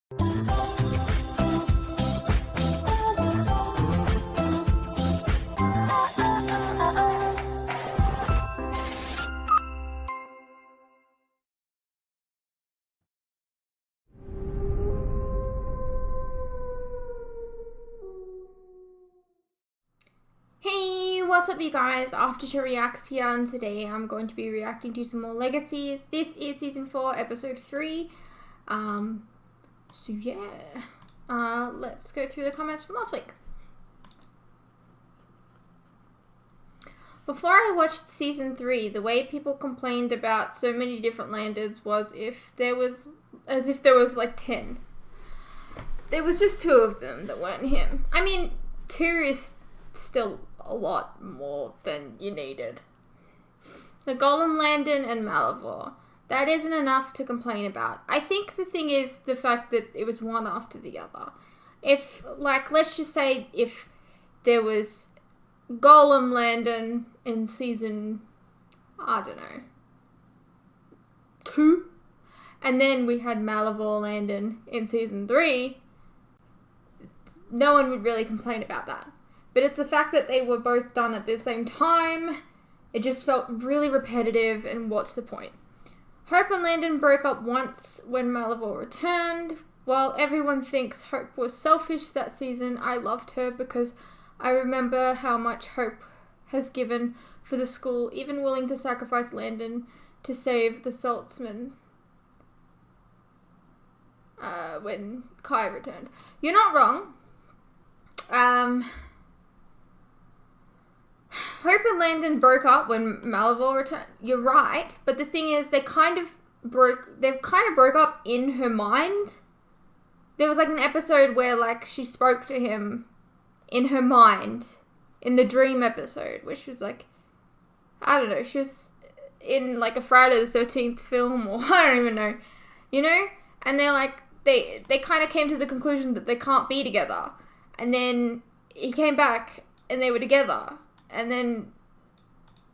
Hey, what's up you guys? After to reacts here, and today I'm going to be reacting to some more Legacies. This is season 4, episode 3. So yeah. Let's go through the comments from last week. Before I watched season 3, the way people complained about so many different landers was as if there was like 10. There was just 2 of them that weren't him. I mean, 2 is still a lot more than you needed. The Golem Landon and Malivore. That isn't enough to complain about. I think the thing is the fact that it was one after the other. If, like, let's just say if there was Golem Landon in season, I don't know, 2, and then we had Malivore Landon in season 3, no one would really complain about that. But it's the fact that they were both done at the same time. It just felt really repetitive, and what's the point? Hope and Landon broke up once when Malivore returned. While everyone thinks Hope was selfish that season, I loved her because I remember how much Hope has given for the school, even willing to sacrifice Landon to save the Saltzman when Kai returned. You're not wrong. Hope and Landon broke up when Malivore returned. You're right, but the thing is, they kind of broke up in her mind. There was like an episode where like she spoke to him in her mind, in the dream episode, which was like, I don't know, she was in like a Friday the 13th film, or I don't even know, you know? And they're like, they kind of came to the conclusion that they can't be together. And then he came back and they were together. And then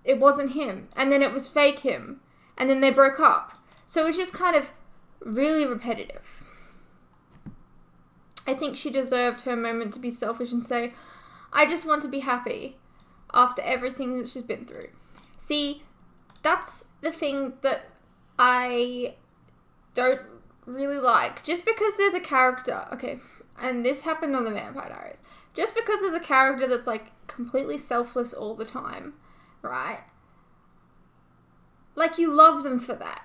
it wasn't him. And then it was fake him. And then they broke up. So it was just kind of really repetitive. I think she deserved her moment to be selfish and say, I just want to be happy after everything that she's been through. See, that's the thing that I don't really like. Just because there's a character, okay, and this happened on the Vampire Diaries. Just because there's a character that's like completely selfless all the time, right? Like, you love them for that.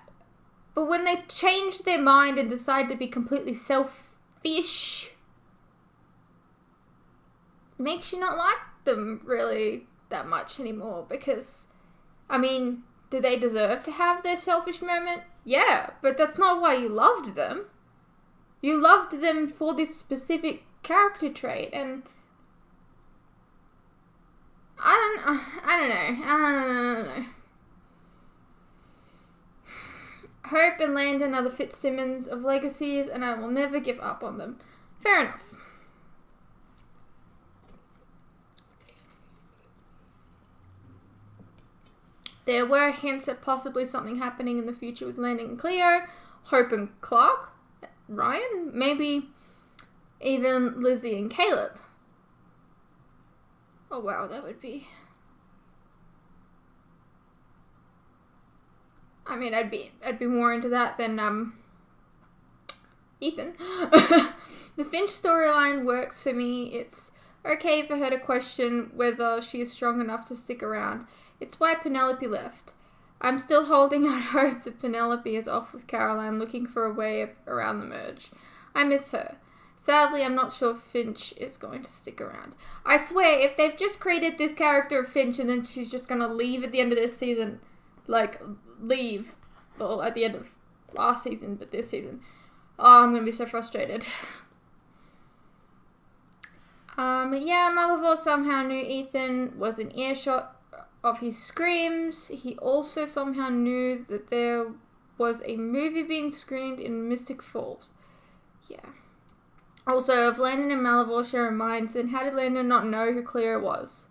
But when they change their mind and decide to be completely selfish, it makes you not like them really that much anymore. Because, I mean, do they deserve to have their selfish moment? Yeah, but that's not why you loved them. You loved them for this specific character trait, and I don't know. Hope and Landon are the Fitzsimmons of Legacies, and I will never give up on them. Fair enough. There were hints at possibly something happening in the future with Landon and Cleo, Hope and Clark, Ryan, maybe even Lizzie and Caleb. Oh wow, that would be... I mean, I'd be more into that than Ethan. The Finch storyline works for me. It's okay for her to question whether she is strong enough to stick around. It's why Penelope left. I'm still holding out hope that Penelope is off with Caroline looking for a way around the merge. I miss her. Sadly, I'm not sure Finch is going to stick around. I swear, if they've just created this character of Finch and then she's just going to leave at the end of this season, like, leave, well, at the end of last season, but this season, oh, I'm going to be so frustrated. Yeah, Malivore somehow knew Ethan was in earshot of his screams. He also somehow knew that there was a movie being screened in Mystic Falls. Yeah. Also, if Landon and Malivore share a mind, then how did Landon not know who Cleo was?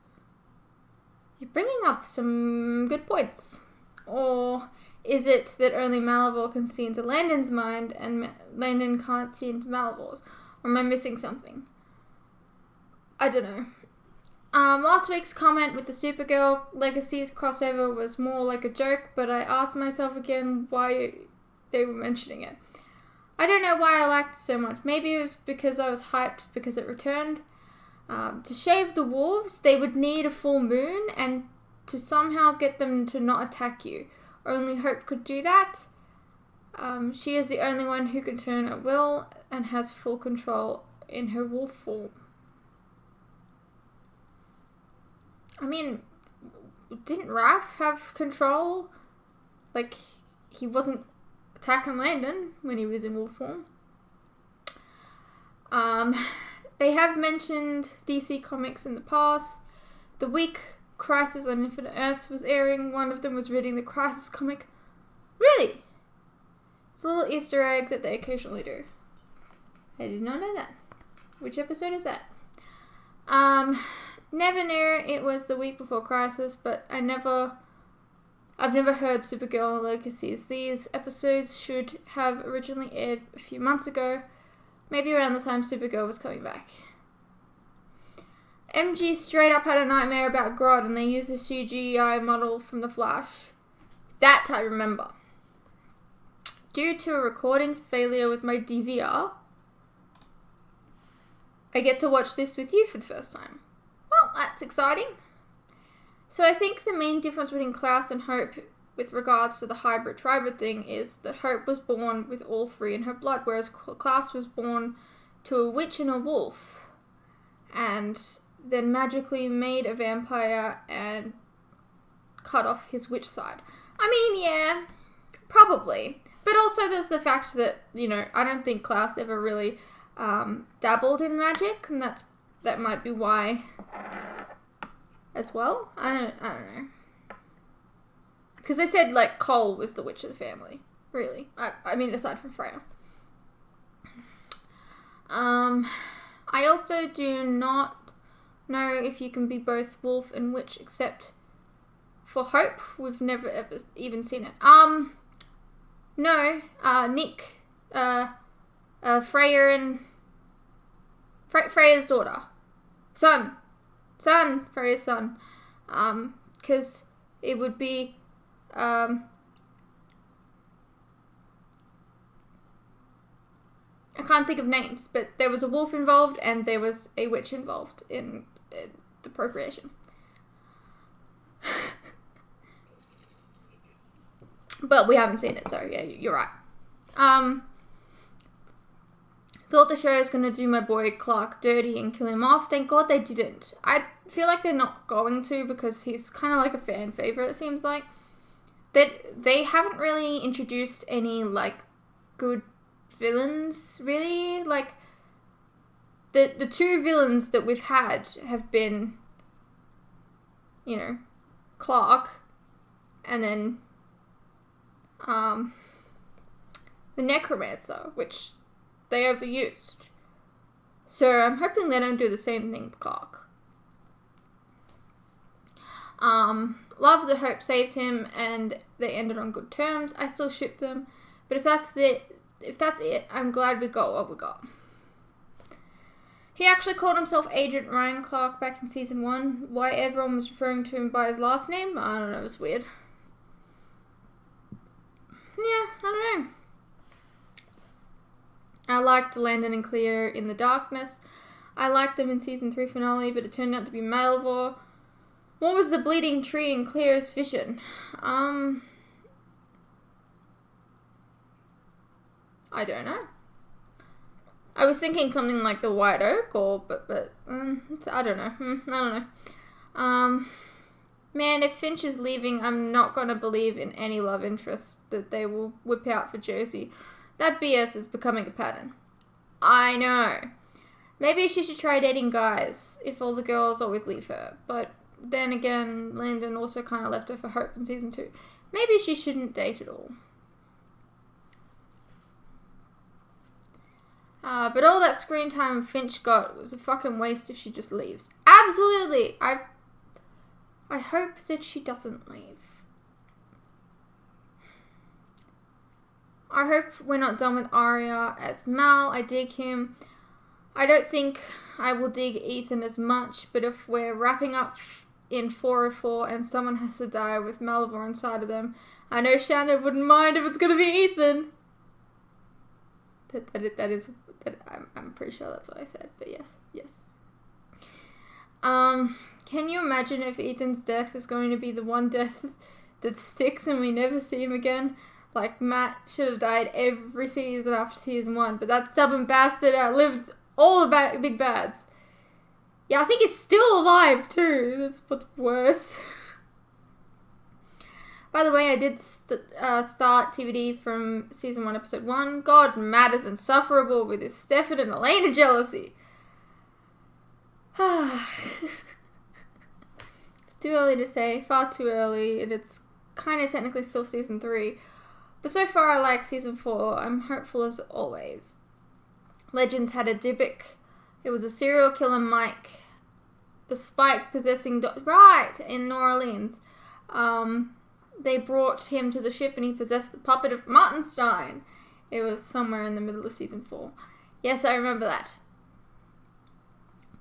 You're bringing up some good points. Or Is it that only Malivore can see into Landon's mind and Landon can't see into Malivore's? Or am I missing something? I don't know. Last week's comment with the Supergirl Legacies crossover was more like a joke, but I asked myself again why they were mentioning it. I don't know why I liked it so much. Maybe it was because I was hyped because it returned. To shave the wolves, they would need a full moon and to somehow get them to not attack you. Only Hope could do that. She is the only one who can turn at will and has full control in her wolf form. I mean, didn't Raph have control? Like, he wasn't attacking Landon when he was in wolf form. They have mentioned DC Comics in the past. The week Crisis on Infinite Earths was airing, one of them was reading the Crisis comic. Really? It's a little Easter egg that they occasionally do. I did not know that. Which episode is that? Never knew it was the week before Crisis, but I've never heard Supergirl Legacies. These episodes should have originally aired a few months ago, maybe around the time Supergirl was coming back. MG straight up had a nightmare about Grodd and they used a CGI model from The Flash. That I remember. Due to a recording failure with my DVR, I get to watch this with you for the first time. Well, that's exciting. So I think the main difference between Klaus and Hope with regards to the hybrid-tribrid thing is that Hope was born with all three in her blood, whereas Klaus was born to a witch and a wolf, and then magically made a vampire and cut off his witch side. I mean, yeah, probably. But also there's the fact that, I don't think Klaus ever really dabbled in magic, and that might be why as well. I don't know. Because they said, Cole was the witch of the family. Really. I mean, aside from Freya. I also do not know if you can be both wolf and witch, except for Hope. We've never ever even seen it. No. Nick. Freya and... Freya's daughter. Son, Freya's son. Because it would be, I can't think of names, but there was a wolf involved and there was a witch involved in the procreation. But we haven't seen it, so yeah, you're right. Thought the show was going to do my boy Clark dirty and kill him off. Thank God they didn't. I feel like they're not going to because he's kind of like a fan favorite, it seems like. That they haven't really introduced any, good villains, really. The two villains that we've had have been, Clark and then, the Necromancer, which they overused. So I'm hoping they don't do the same thing with Clark. Love that Hope saved him and they ended on good terms. I still ship them. But if that's it, I'm glad we got what we got. He actually called himself Agent Ryan Clark back in season 1. Why everyone was referring to him by his last name, I don't know, it was weird. Yeah, I don't know. I liked Landon and Cleo in The Darkness. I liked them in season 3 finale, but it turned out to be Malivore. What was the bleeding tree in Cleo's vision? I don't know. I was thinking something like the White Oak, I don't know. Man, if Finch is leaving, I'm not gonna believe in any love interest that they will whip out for Josie. That BS is becoming a pattern. I know. Maybe she should try dating guys, if all the girls always leave her. But then again, Landon also kind of left her for Hope in season 2. Maybe she shouldn't date at all. But all that screen time Finch got was a fucking waste if she just leaves. Absolutely! I hope that she doesn't leave. I hope we're not done with Arya as Mal. I dig him. I don't think I will dig Ethan as much, but if we're wrapping up in 404 and someone has to die with Malivore inside of them, I know Shannon wouldn't mind if it's going to be Ethan. I'm pretty sure that's what I said, but yes. Can you imagine if Ethan's death is going to be the one death that sticks and we never see him again? Like, Matt should have died every season after season 1, but that stubborn bastard outlived all the big bads. Yeah, I think he's still alive too. That's what's worse. By the way, I did start TVD from season 1, episode 1. God, Matt is insufferable with his Stefan and Elena jealousy. It's too early to say, far too early, and it's kind of technically still season 3. But so far I like season 4. I'm hopeful as always. Legends had a Dybbuk. It was a serial killer Mike. The spike possessing... right! In New Orleans. They brought him to the ship and he possessed the puppet of Martenstein. It was somewhere in the middle of season 4. Yes, I remember that.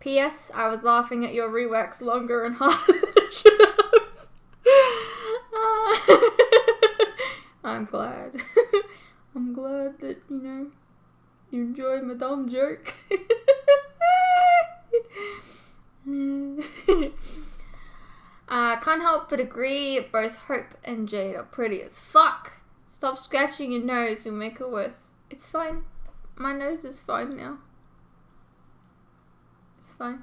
P.S. I was laughing at your rewax longer and harder than I should have. I'm glad. I'm glad that, you enjoy my dumb joke. Can't help but agree, both Hope and Jade are pretty as fuck. Stop scratching your nose, you'll make it worse. It's fine. My nose is fine now. It's fine.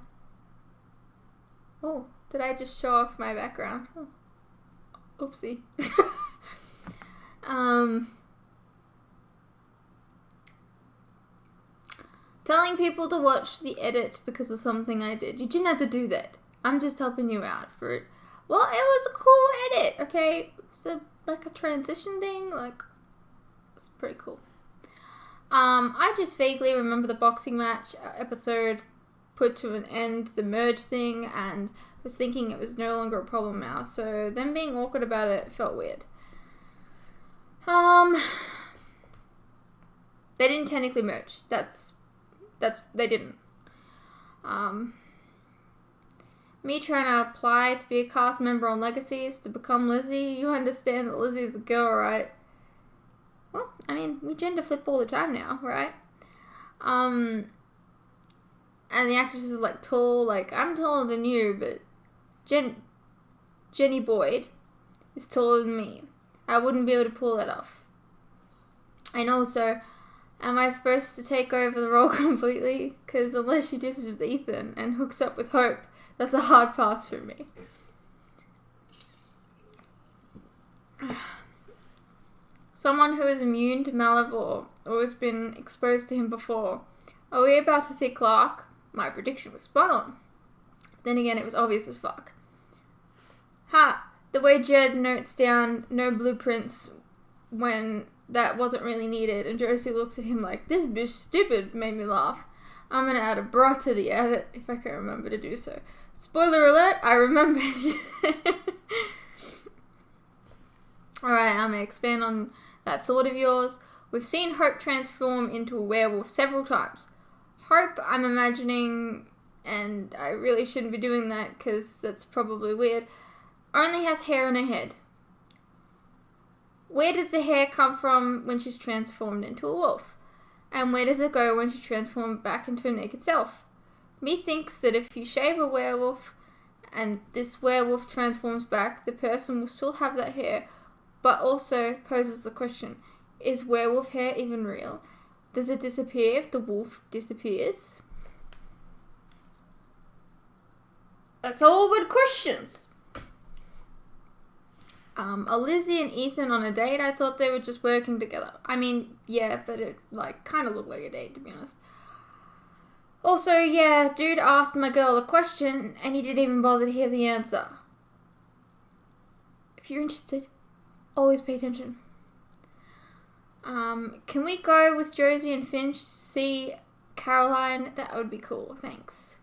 Oh, did I just show off my background? Oh. Oopsie. Telling people to watch the edit because of something I did. You didn't have to do that. I'm just helping you out for it. Well, it was a cool edit, okay? It was like a transition thing, it's pretty cool. I just vaguely remember the boxing match episode put to an end the merge thing, and was thinking it was no longer a problem now, so them being awkward about it felt weird. They didn't technically merge. They didn't. Me trying to apply to be a cast member on Legacies to become Lizzie, you understand that Lizzie's a girl, right? Well, I mean, we gender flip all the time now, right? And the actress is tall, I'm taller than you, but Jenny Boyd is taller than me. I wouldn't be able to pull that off. And also, am I supposed to take over the role completely? Because unless she disses Ethan and hooks up with Hope, that's a hard pass for me. Someone who is immune to Malivore or has been exposed to him before. Are we about to see Clark? My prediction was spot on. Then again, it was obvious as fuck. Ha! The way Jed notes down no blueprints when that wasn't really needed, and Josie looks at him like, this bitch stupid, made me laugh. I'm gonna add a bra to the edit if I can remember to do so. Spoiler alert, I remembered. Alright, I'm gonna expand on that thought of yours. We've seen Hope transform into a werewolf several times. Hope, I'm imagining, and I really shouldn't be doing that because that's probably weird, only has hair in her head. Where does the hair come from when she's transformed into a wolf? And where does it go when she transforms back into a naked self? Methinks that if you shave a werewolf and this werewolf transforms back, the person will still have that hair, but also poses the question, is werewolf hair even real? Does it disappear if the wolf disappears? That's all good questions. Are Lizzie and Ethan on a date? I thought they were just working together. I mean, yeah, but it kind of looked like a date, to be honest. Also, yeah, dude asked my girl a question and he didn't even bother to hear the answer. If you're interested, always pay attention. Can we go with Josie and Finch to see Caroline? That would be cool, thanks.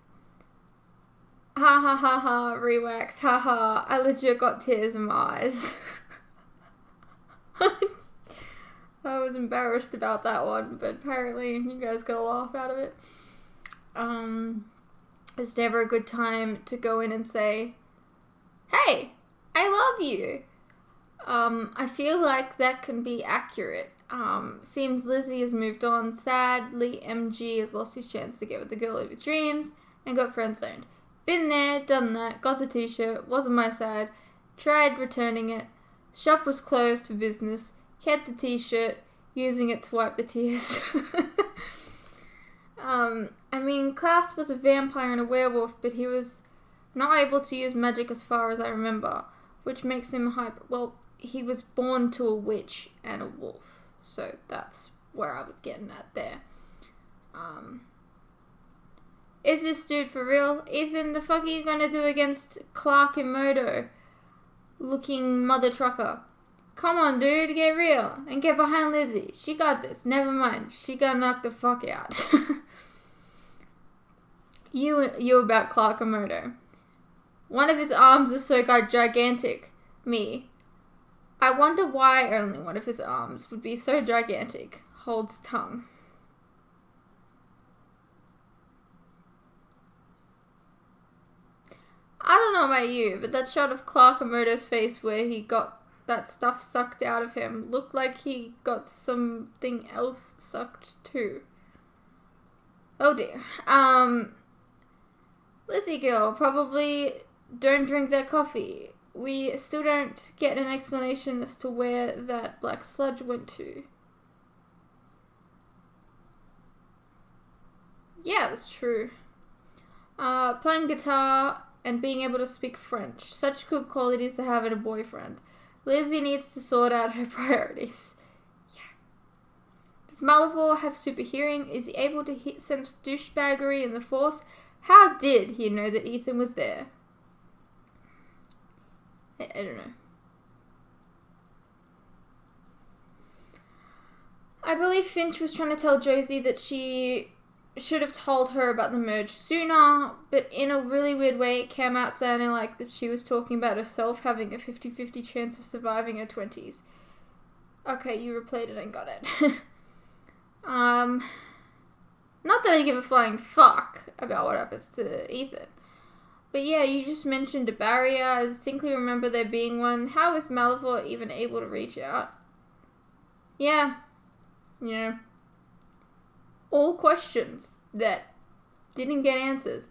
Ha ha ha ha, rewax, ha ha, I legit got tears in my eyes. I was embarrassed about that one, but apparently you guys got a laugh out of it. It's never a good time to go in and say, hey, I love you. I feel like that can be accurate. Seems Lizzie has moved on. Sadly, MG has lost his chance to get with the girl of his dreams and got friend-zoned. Been there, done that, got the t-shirt, wasn't my side, tried returning it, shop was closed for business, kept the t-shirt, using it to wipe the tears. I mean, Klaus was a vampire and a werewolf, but he was not able to use magic as far as I remember, which makes him hyper. Well, he was born to a witch and a wolf, so that's where I was getting at there. Is this dude for real? Ethan, the fuck are you gonna do against Clark and Modo? Looking mother trucker. Come on, dude, get real. And get behind Lizzie. She got this. Never mind. She got knocked the fuck out. You about Clark and Modo. One of his arms is so gigantic. Me. I wonder why only one of his arms would be so gigantic. Holds tongue. I don't know about you, but that shot of Clark Amoto's face where he got that stuff sucked out of him looked like he got something else sucked too. Oh dear. Lizzie girl, probably don't drink that coffee. We still don't get an explanation as to where that black sludge went to. Yeah, that's true. Playing guitar and being able to speak French. Such good qualities to have in a boyfriend. Lizzie needs to sort out her priorities. Yeah. Does Malivore have super hearing? Is he able to sense douchebaggery in the Force? How did he know that Ethan was there? I don't know. I believe Finch was trying to tell Josie that she should have told her about the merge sooner, but in a really weird way it came out sounding like that she was talking about herself having a 50-50 chance of surviving her 20s. Okay, you replayed it and got it. Not that I give a flying fuck about what happens to Ethan. But yeah, you just mentioned a barrier. I distinctly remember there being one. How is Malivore even able to reach out? Yeah. Yeah. All questions that didn't get answers.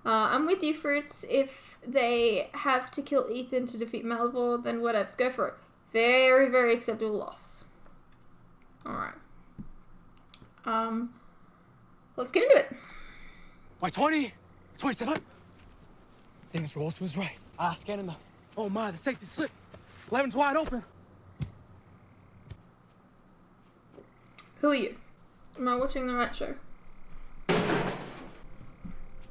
I'm with you, Fruits. If they have to kill Ethan to defeat Malivore, then whatevs, go for it. Very, very acceptable loss. Alright. Let's get into it. Why, 20? 27? Dennis Rolls was right. Scanning the... Oh my, the safety slip. 11's wide open. Who are you? Am I watching the right show?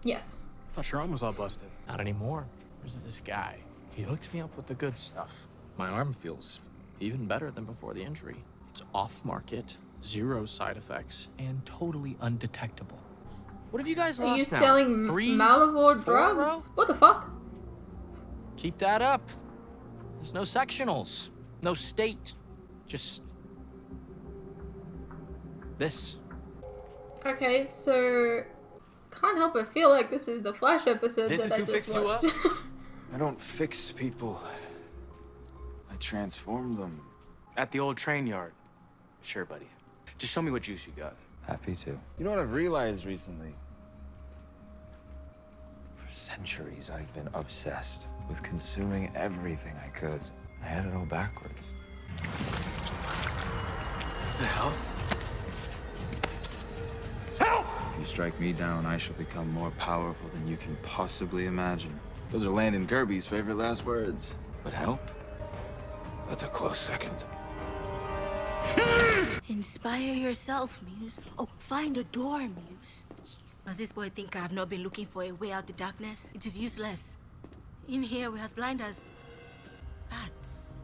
Yes. Thought your arm was all busted. Not anymore. There's this guy. He hooks me up with the good stuff. My arm feels even better than before the injury. It's off-market, 0 side effects, and totally undetectable. What have you guys lost now? Are you selling 3, Malivore 4 drugs? row? What the fuck? Keep that up. There's no sectionals, no state, just this. Okay, so can't help but feel like this is the Flash episode This that is I who just fixed you watched. I don't fix people. I transform them. At the old train yard. Sure, buddy. Just show me what juice you got. Happy to. You know what I've realized recently? For centuries, I've been obsessed with consuming everything I could. I had it all backwards. What the hell? If you strike me down, I shall become more powerful than you can possibly imagine. Those are Landon Kirby's favorite last words. But help? That's a close second. Inspire yourself, Muse. Oh, find a door, Muse. Does this boy think I have not been looking for a way out the darkness? It is useless. In here, we as blind as bats.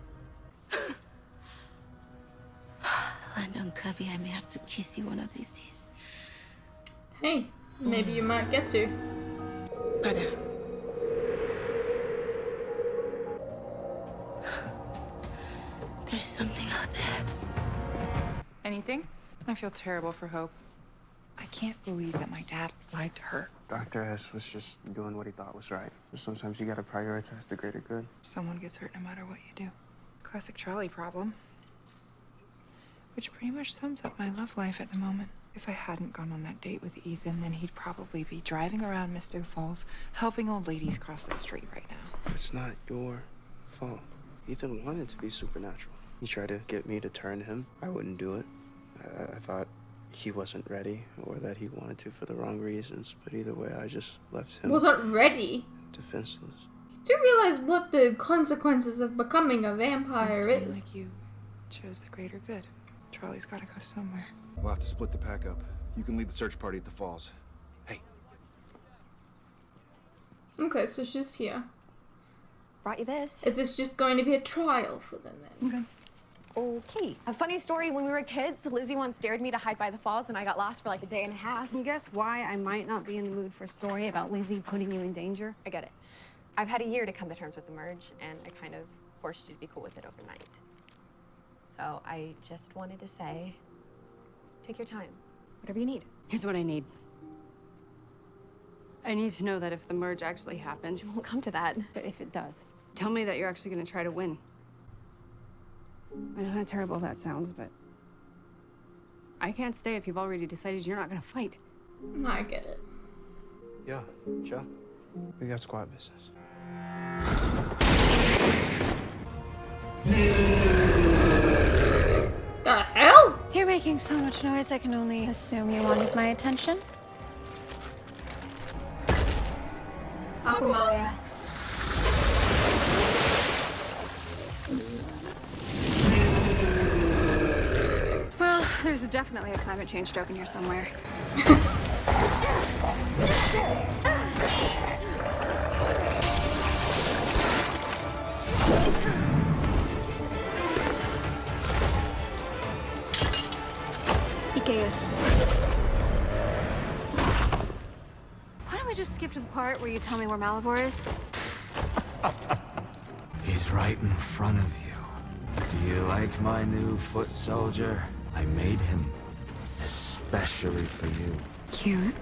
Landon Kirby, I may have to kiss you one of these days. Hey, maybe you might get to. Brother. There's something out there. Anything? I feel terrible for Hope. I can't believe that my dad lied to her. Dr. S was just doing what he thought was right. But sometimes you gotta prioritize the greater good. Someone gets hurt no matter what you do. Classic trolley problem. Which pretty much sums up my love life at the moment. If I hadn't gone on that date with Ethan, then he'd probably be driving around Mystical Falls, helping old ladies cross the street right now. It's not your fault. Ethan wanted to be supernatural. He tried to get me to turn him. I wouldn't do it. I thought he wasn't ready, or that he wanted to for the wrong reasons. But either way, I just left him Wasn't ready. defenseless. Do you realize what the consequences of becoming a vampire Sounds to me is? like you chose the greater good. Trolley's gotta go somewhere. We'll have to split the pack up. You can lead the search party at the falls. Hey. Okay, so she's here. Brought you this. Is this just going to be a trial for them then? Okay. A funny story, when we were kids, Lizzie once dared me to hide by the falls and I got lost for like a day and a half. Can you guess why I might not be in the mood for a story about Lizzie putting you in danger? I get it. I've had a year to come to terms with the merge and I kind of forced you to be cool with it overnight. So I just wanted to say, take your time, whatever you need. Here's what I need. I need to know that if the merge actually happens, It won't come to that. but if it does, tell me that you're actually going to try to win. I know how terrible that sounds, but I can't stay if you've already decided you're not going to fight. No, I get it. Yeah, sure. We got squad business. The hell? You're making so much noise, I can only assume you wanted my attention. Aquamalia. Well, there's definitely a climate change joke in here somewhere. Legacies. Why don't we just skip to the part where you tell me where Malivore is? He's right in front of you. Do you like my new foot soldier? I made him especially for you. Cute.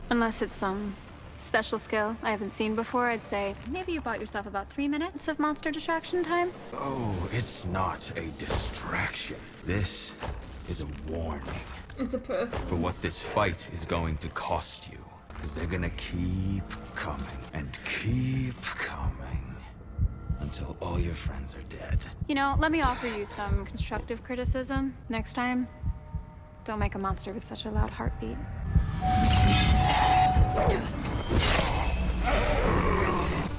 Unless it's some special skill I haven't seen before, I'd say maybe you bought yourself about 3 minutes of monster distraction time. Oh, it's not a distraction. This is a warning It's a person. for what this fight is going to cost you. Because they're gonna keep coming and keep coming until all your friends are dead. You know, let me offer you some constructive criticism. Next time, don't make a monster with such a loud heartbeat.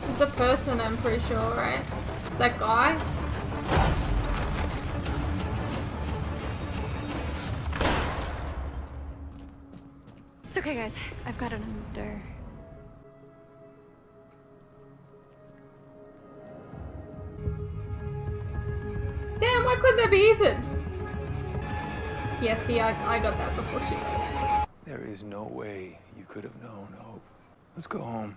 It's a person, I'm pretty sure, right? It's that guy? It's okay, guys. I've got it under. Damn, why couldn't that be Ethan? Yeah, see, I got that before she got it. There is no way you could have known, Hope. Let's go home.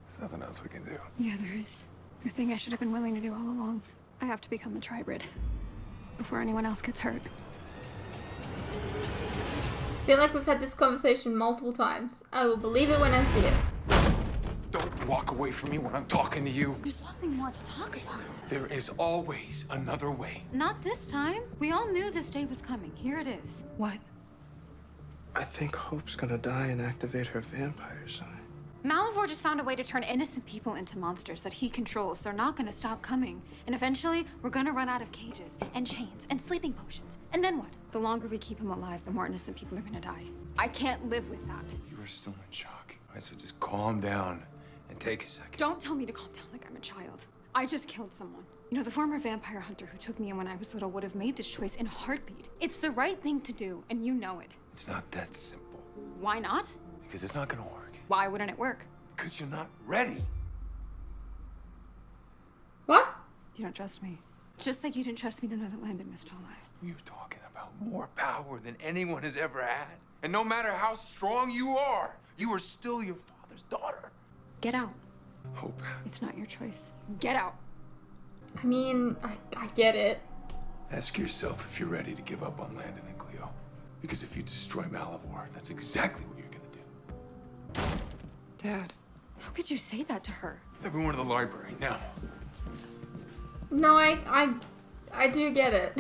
There's nothing else we can do. Yeah, there is. The thing I should have been willing to do all along. I have to become the tribrid before anyone else gets hurt. I feel like we've had this conversation multiple times. I will believe it when I see it. Don't walk away from me when I'm talking to you. There's nothing more to talk about. There is always another way. Not this time. We all knew this day was coming. Here it is. What? I think Hope's gonna die and activate her vampire side. Malivore just found a way to turn innocent people into monsters that he controls. They're not gonna stop coming. And eventually, we're gonna run out of cages and chains and sleeping potions. And then what? The longer we keep him alive, the more innocent people are gonna die. I can't live with that. You are still in shock. All right, so just calm down and take a second. Don't tell me to calm down like I'm a child. I just killed someone. You know, the former vampire hunter who took me in when I was little would have made this choice in a heartbeat. It's the right thing to do, and you know it. It's not that simple. Why not? Because it's not gonna work. Why wouldn't it work? Because you're not ready. What? You don't trust me. Just like you didn't trust me to know that Landon missed all life. You're talking about more power than anyone has ever had. And no matter how strong you are still your father's daughter. Get out. Hope. It's not your choice. Get out. I mean, I get it. Ask yourself if you're ready to give up on Landon and Cleo. Because if you destroy Malivore, that's exactly what you're gonna do. Dad. How could you say that to her? Everyone in the library, now. No, I do get it.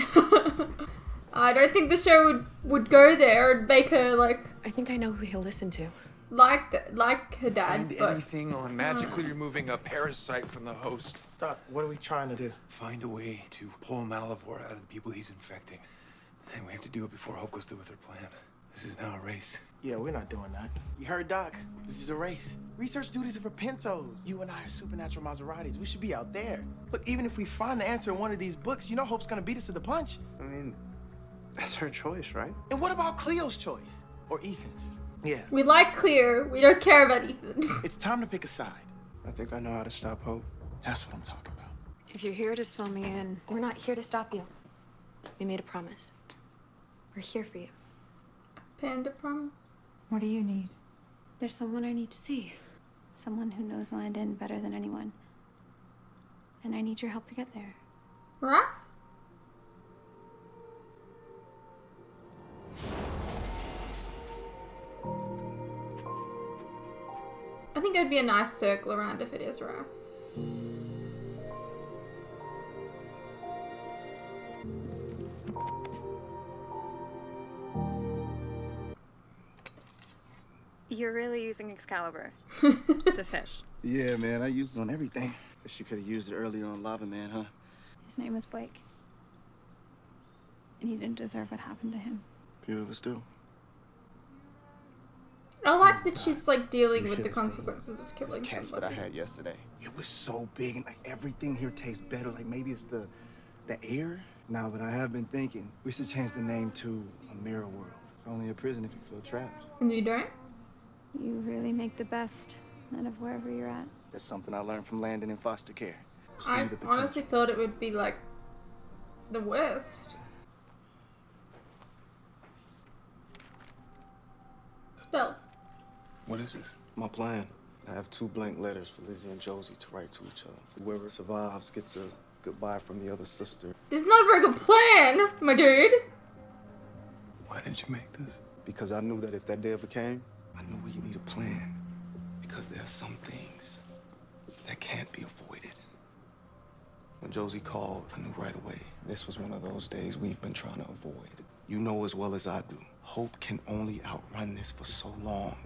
I don't think the show would go there and make her like I think I know who he'll listen to. like her dad. Find but anything on magically removing a parasite from the host. Doc, what are we trying to do? Find a way to pull Malivore out of the people he's infecting. And we have to do it before Hope goes through with her plan. This is now a race. Yeah, we're not doing that. You heard Doc. This is a race. Research duties are for Pintos. You and I are supernatural Maseratis. We should be out there. Look, even if we find the answer in one of these books, you know Hope's gonna beat us to the punch. I mean, that's her choice, right? And what about Cleo's choice? Or Ethan's? Yeah. we like Cleo. We don't care about Ethan. It's time to pick a side. I think I know how to stop Hope. That's what I'm talking about. If you're here to swell me in, We're not here to stop you. We made a promise. We're here for you. Panda promise. What do you need? there's someone I need to see. Someone who knows Landon better than anyone. And I need your help to get there. Raph? I think it would be a nice circle around if it is Raph. You're really using Excalibur to fish. Yeah, man, I used it on everything. Guess you could have used it earlier on Lava Man, huh? His name was Blake. And he didn't deserve what happened to him. Few of us do. I like that she's like dealing You with the should've seen consequences of killing This catch somebody. that I had yesterday. It was so big and like everything here tastes better. Like maybe it's the air. Nah, but I have been thinking we should change the name to a mirror world. It's only a prison if you feel trapped. And you don't? You really make the best out of wherever you're at. That's something I learned from Landon in foster care. I Seeing the potential. honestly thought it would be like the worst. Spells. What is this? My plan. I have 2 blank letters for Lizzie and Josie to write to each other. Whoever survives gets a goodbye from the other sister. This is not a very good plan, my dude. Why did you make this? Because I knew that if that day ever came, I knew we need a plan. Because there are some things that can't be avoided. When Josie called, I knew right away. This was one of those days we've been trying to avoid. You know as well as I do, Hope can only outrun this for so long.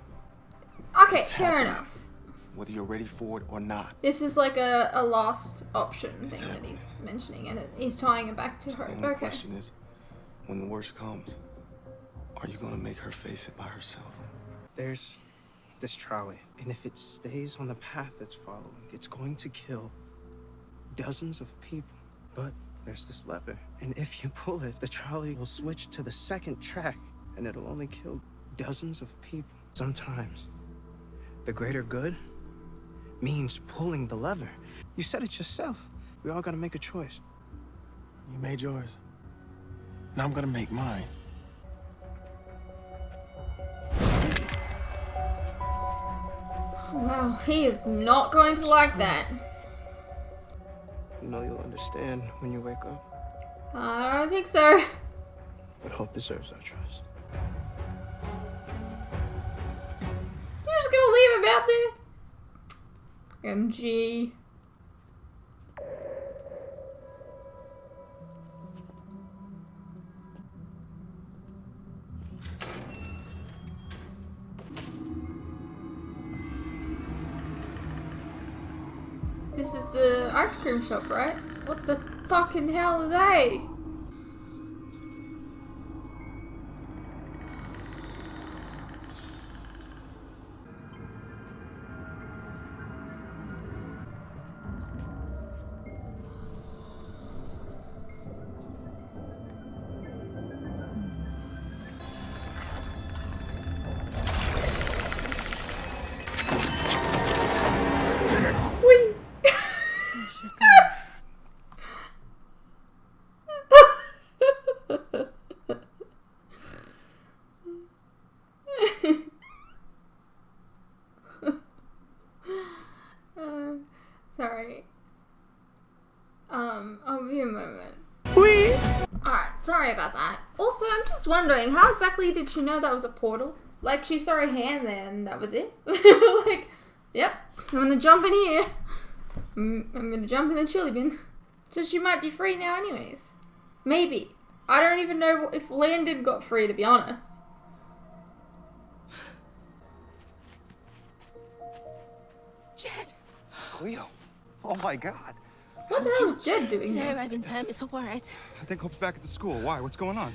Okay, It's fair happening, enough. Whether you're ready for it or not. This is like a last option It's thing that happening. he's mentioning, and he's tying it back to her. The only Okay. question is, when the worst comes, are you gonna make her face it by herself? There's this trolley, and if it stays on the path it's following, it's going to kill dozens of people. But there's this lever, and if you pull it, the trolley will switch to the second track, and it'll only kill dozens of people. Sometimes, the greater good means pulling the lever. You said it yourself. We all gotta make a choice. You made yours. Now I'm gonna make mine. Wow, he is not going to like that. You know you'll understand when you wake up. I don't think so. But Hope deserves our trust. You're just gonna leave him out there? MG. This is the ice cream shop, right? What the fucking hell are they? Whee! that. Also, I'm just wondering, how exactly did she know that was a portal? Like, she saw a hand there and that was it? Like, yep, I'm gonna jump in here. I'm gonna jump in the chili bin. So she might be free now anyways. Maybe. I don't even know if Landon got free, to be honest. Jed! Cleo. Oh my God. What the hell is Jed doing Did I here? arrive in time? Is Hope alright? I think Hope's back at the school. Why? What's going on?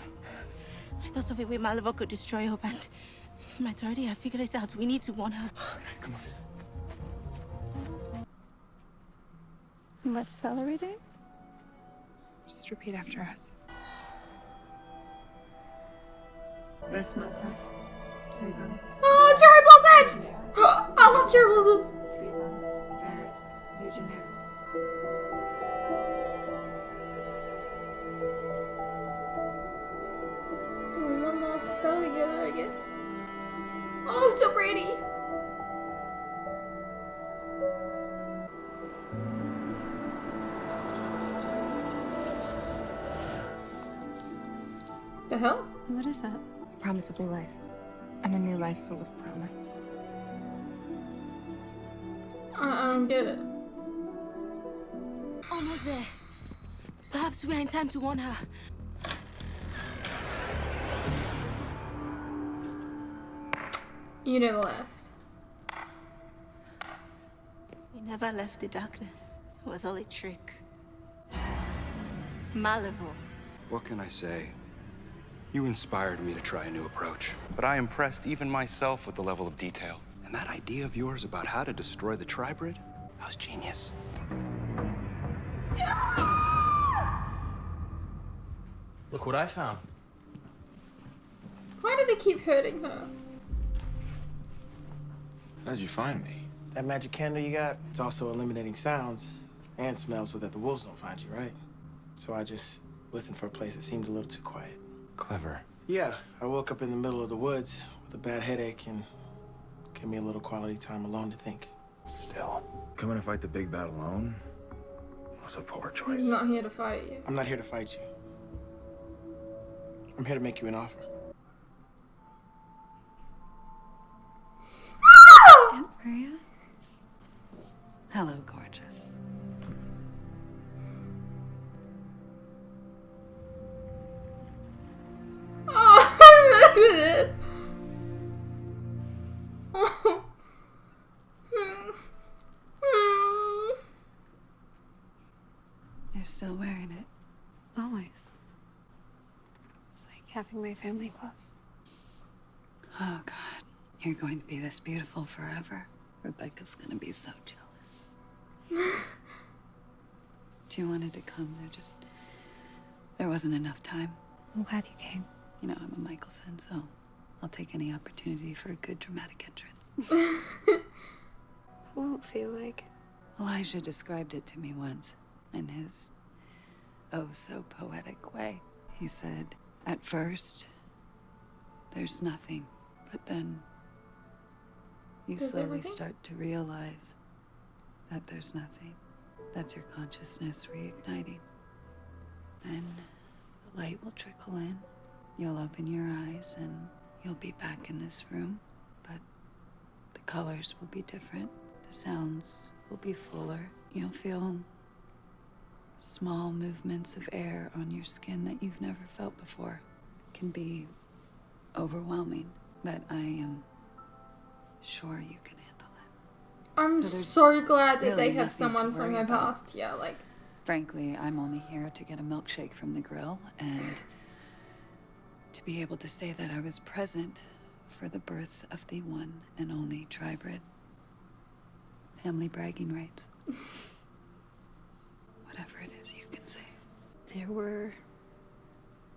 I thought of a way Malibu could destroy Hope and... Might already have figured it out. We need to warn her. Come on. What spell are we doing? Just repeat after us. Oh, cherry blossoms! I love cherry blossoms! Doing one last spell together, I guess. Oh, so pretty! The hell? What is that? Promise of new life. And a new life full of promise. I don't get it. Almost there. Perhaps we're in time to warn her. You never left. We never left the darkness. It was all a trick. Malibu. What can I say? You inspired me to try a new approach. But I impressed even myself with the level of detail. And that idea of yours about how to destroy the tribrid, that was genius. Look what I found. Why do they keep hurting her? How'd you find me? That magic candle you got, it's also eliminating sounds and smells so that the wolves don't find you, right? So I just listened for a place that seemed a little too quiet. Clever. Yeah, I woke up in the middle of the woods with a bad headache and gave me a little quality time alone to think. Still, coming to fight the big battle alone was a poor choice. He's not here to fight you. I'm not here to fight you. I'm here to make you an offer. Aunt Maria? Hello, gorgeous. Oh, You're still wearing it. Always. It's like having my family close. Oh, God. You're going to be this beautiful forever. Rebecca's gonna be so jealous. She wanted to come. There wasn't enough time. I'm glad you came. You know, I'm a Michelson, so I'll take any opportunity for a good dramatic entrance. What will it feel like? Elijah described it to me once in his oh-so-poetic way. He said, at first, there's nothing, but then you There's slowly everything? start to realize that there's nothing. That's your consciousness reigniting. Then the light will trickle in. You'll open your eyes and you'll be back in this room, but the colors will be different. The sounds will be fuller. You'll feel small movements of air on your skin that you've never felt before. It can be overwhelming, but I am sure you can handle it. I'm So there's so glad that really they have nothing to someone from worry her about. past. Yeah, like. Frankly, I'm only here to get a milkshake from the grill and to be able to say that I was present for the birth of the one and only tribrid. Family bragging rights. Whatever it is you can say. There were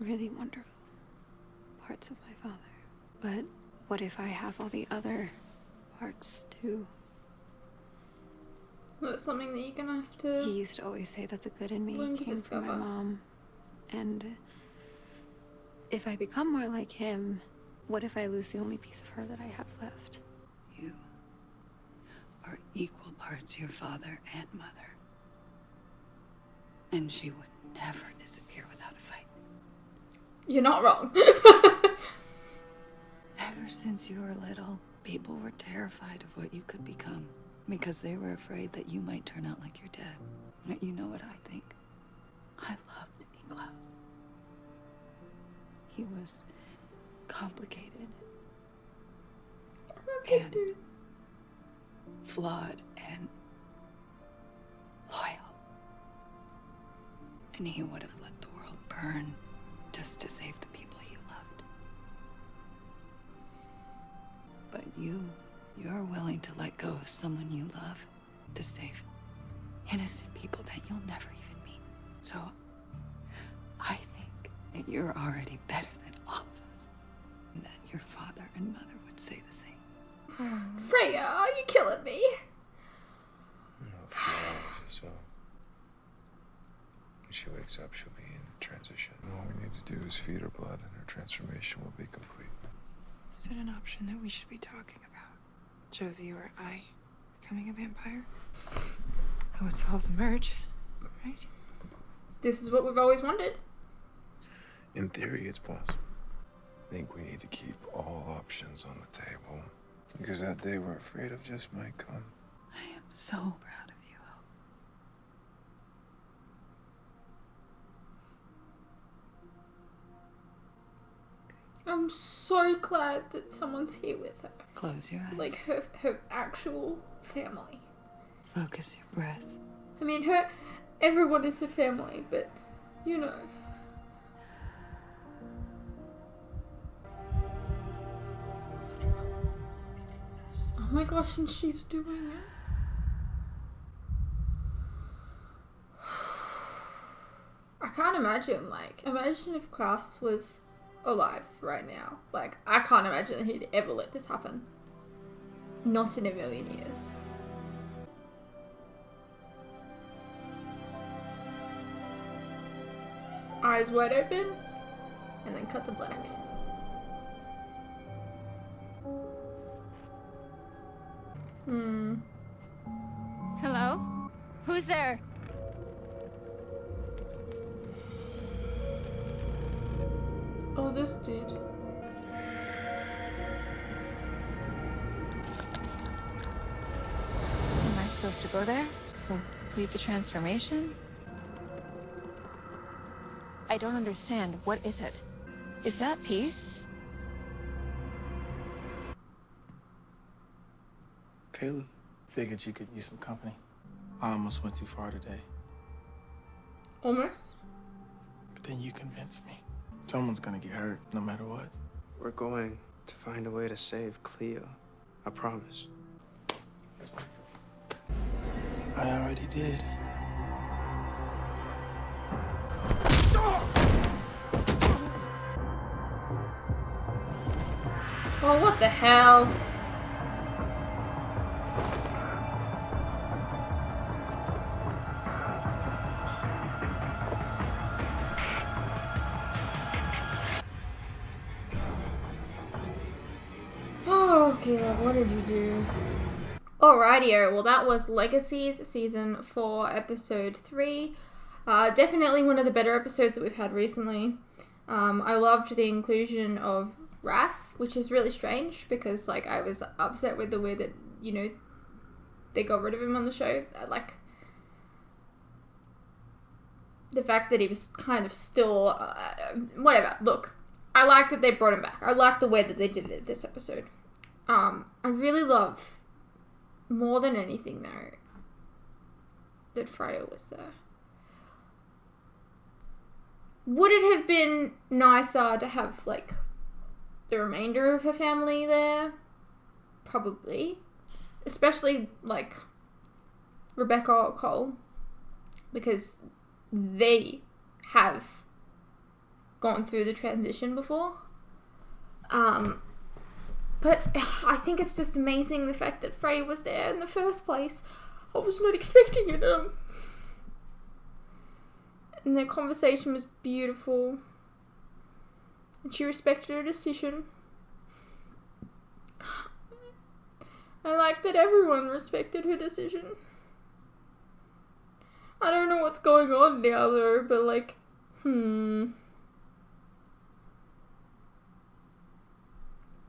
really wonderful parts of my father. But what if I have all the other parts too? That's something that you're gonna have to. He used to always say that the good in me learn to came from my discover. mom. And if I become more like him, what if I lose the only piece of her that I have left? You are equal parts your father and mother. And she would never disappear without a fight. You're not wrong. Ever since you were little, people were terrified of what you could become because they were afraid that you might turn out like your dad. But you know what I think? I loved Niklaus. He was complicated and flawed and loyal. And he would have let the world burn just to save the people he loved. But you're willing to let go of someone you love to save innocent people that you'll never even meet. So I think that you're already better than all of us, and that your father and mother would say the same. Freya, are you killing me? No, a few hours or so. When she wakes up, she'll be in transition. All we need to do is feed her blood, and her transformation will be complete. Is it an option that we should be talking about? Josie or I becoming a vampire? That would solve the merge, right? This is what we've always wanted. In theory, it's possible. I think we need to keep all options on the table. Because that day we're afraid of just might come. I am so proud of you, Hope. I'm so glad that someone's here with her. Close your eyes. Like her actual family. Focus your breath. I mean, everyone is her family, but you know. Oh my gosh, and she's doing it. I can't imagine, imagine if Klaus was alive right now. I can't imagine that he'd ever let this happen. Not in a million years. Eyes wide open, and then cut to black. Hello? Who's there? Oh, this dude. Am I supposed to go there to complete the transformation? I don't understand. What is it? Is that peace? Caleb, figured you could use some company. I almost went too far today. Almost? But then you convinced me. Someone's gonna get hurt, no matter what. We're going to find a way to save Cleo. I promise. I already did. Oh, what the hell? Oh, Caleb, what did you do? Alrighty, well that was Legacies Season 4, Episode 3. Definitely one of the better episodes that we've had recently. I loved the inclusion of Raph, which is really strange because, I was upset with the way that, they got rid of him on the show. The fact that he was kind of still, whatever. Look, I like that they brought him back. I like the way that they did it this episode. I really love, more than anything though, that Freya was there. Would it have been nicer to have, the remainder of her family there? Probably. Especially, Rebecca or Cole. Because they have gone through the transition before. But I think it's just amazing the fact that Freya was there in the first place. I was not expecting it. And their conversation was beautiful. And she respected her decision. I like that everyone respected her decision. I don't know what's going on now though, but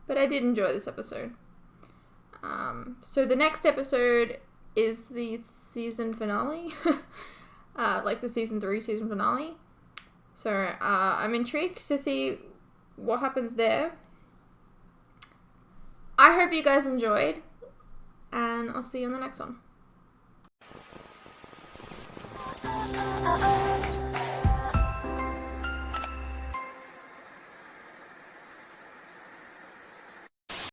But I did enjoy this episode. So the next episode is the season finale. Like the season 3 season finale. So I'm intrigued to see what happens there. I hope you guys enjoyed, and I'll see you on the next one.